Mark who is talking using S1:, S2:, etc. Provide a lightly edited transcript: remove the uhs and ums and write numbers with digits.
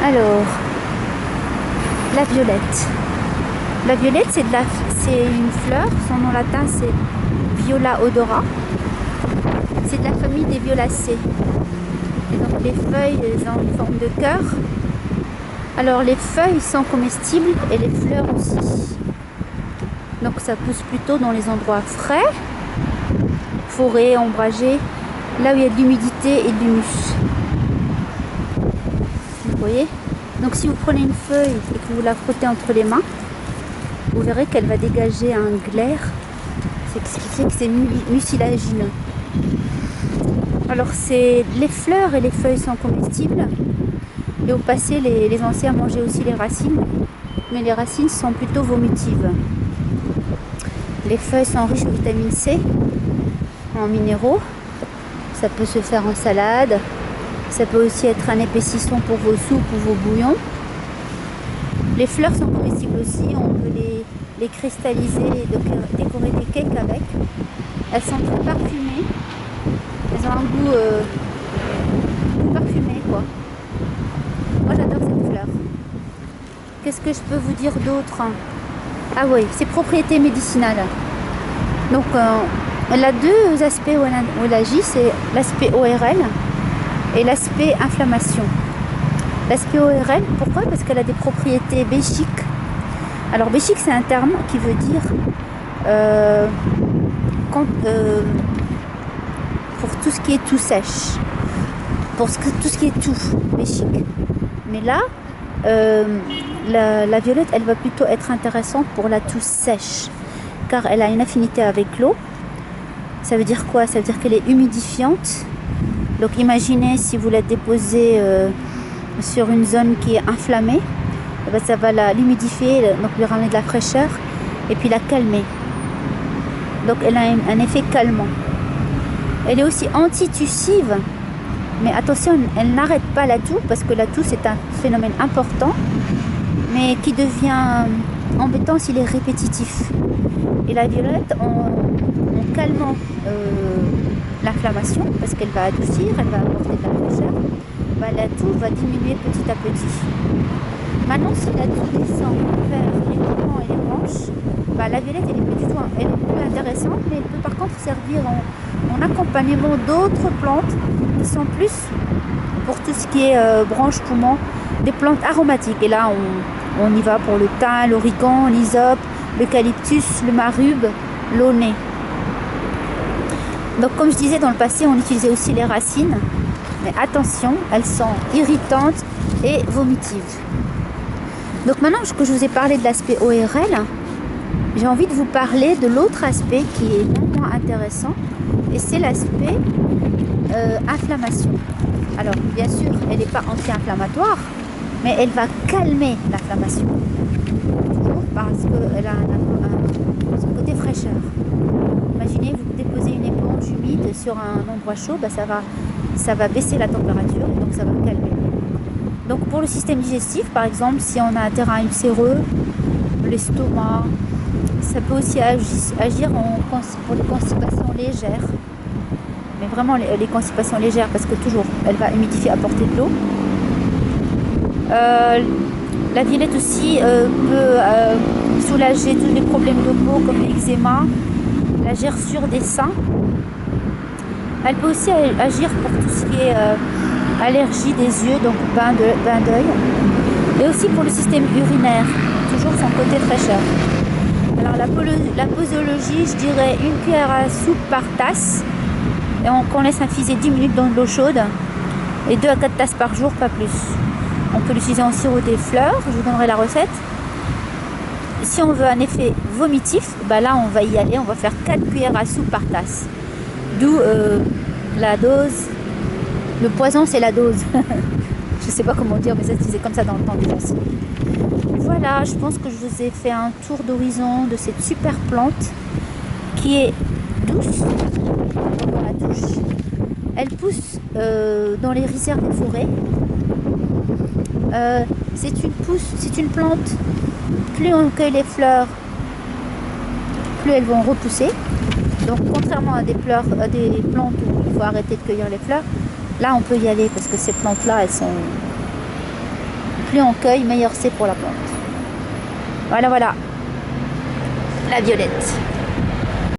S1: Alors, la violette. La violette, c'est une fleur. Son nom latin, c'est Viola odora. C'est de la famille des violacées. Et donc les feuilles, elles ont une forme de cœur. Alors les feuilles sont comestibles et les fleurs aussi. Donc ça pousse plutôt dans les endroits frais, forêts, ombragés, là où il y a de l'humidité et de l'humus. Vous voyez? Donc si vous prenez une feuille et que vous la frottez entre les mains, vous verrez qu'elle va dégager un glaire. C'est ce qui fait que c'est mucilagineux. Alors les fleurs et les feuilles sont comestibles. Et au passé, les anciens mangeaient aussi les racines. Mais les racines sont plutôt vomitives. Les feuilles sont riches en vitamine C, en minéraux. Ça peut se faire en salade. Ça peut aussi être un épaississant pour vos soupes ou vos bouillons. Les fleurs sont comestibles aussi. On peut les cristalliser et décorer des cakes avec. Elles sont très parfumées. Elles ont un goût parfumé, quoi. Moi, j'adore cette fleur. Qu'est-ce que je peux vous dire d'autre? Ah oui, ses propriétés médicinales. Donc, elle a deux aspects où elle agit. C'est l'aspect ORL et l'aspect inflammation. L'aspect ORL, pourquoi? Parce qu'elle a des propriétés béchiques. Alors, béchique, c'est un terme qui veut dire pour tout ce qui est tout sèche. Pour tout ce qui est tout, béchique. Mais là, la violette, elle va plutôt être intéressante pour la toux sèche, car elle a une affinité avec l'eau. Ça veut dire quoi? Ça veut dire qu'elle est humidifiante. Donc imaginez si vous la déposez sur une zone qui est inflammée, eh bien, ça va l'humidifier, donc lui ramener de la fraîcheur et puis la calmer. Donc elle a un effet calmant. Elle est aussi antitussive. Mais attention, elle n'arrête pas la toux, parce que la toux c'est un phénomène important, mais qui devient embêtant s'il est répétitif. Et la violette, en calmant l'inflammation, parce qu'elle va adoucir, elle va apporter de la fraîcheur, bah, la toux va diminuer petit à petit. Maintenant, si la toux descend vers les poumons et les branches, bah, la violette elle est plus intéressante, mais elle peut par contre servir en accompagnement d'autres plantes qui sont plus pour tout ce qui est branches, poumons, des plantes aromatiques. Et là, on y va pour le thym, l'origan, l'hysope, l'eucalyptus, le marube, l'aulnay. Donc comme je disais, dans le passé, on utilisait aussi les racines. Mais attention, elles sont irritantes et vomitives. Donc maintenant que je vous ai parlé de l'aspect ORL, j'ai envie de vous parler de l'autre aspect qui est non moins intéressant. Et c'est l'aspect inflammation. Alors bien sûr, elle n'est pas anti-inflammatoire, mais elle va calmer l'inflammation. Toujours parce qu'elle a son côté fraîcheur. Imaginez, vous déposez une éponge humide sur un endroit chaud, bah, ça va baisser la température, et donc ça va calmer. Donc pour le système digestif, par exemple, si on a un terrain ulcéreux, l'estomac, ça peut aussi agir pour les constipations légères. Mais vraiment les constipations légères, parce que toujours, elle va humidifier, apporter de l'eau. La violette aussi peut soulager tous les problèmes de peau, comme l'eczéma, la gerçure des seins. Elle peut aussi agir pour tout ce qui est allergie des yeux, donc bain d'œil. Et aussi pour le système urinaire, toujours son côté fraîcheur. Alors la posologie, je dirais 1 cuillère à soupe par tasse. Et qu'on laisse infuser 10 minutes dans de l'eau chaude. Et 2 à 4 tasses par jour, pas plus. On peut l'utiliser en sirop des fleurs, je vous donnerai la recette. Si on veut un effet vomitif, bah là on va y aller, on va faire 4 cuillères à soupe par tasse. D'où la dose. Le poison c'est la dose. Je sais pas comment dire, mais ça se disait comme ça dans le temps des anciens. Voilà, je pense que je vous ai fait un tour d'horizon de cette super plante qui est douce dans la douche. Elle pousse dans les rizières des forêts. C'est une plante, plus on cueille les fleurs, plus elles vont repousser. Donc contrairement à des plantes où il faut arrêter de cueillir les fleurs, là on peut y aller parce que ces plantes là elles sont plus on cueille, meilleur c'est pour la plante. Voilà, voilà. La violette.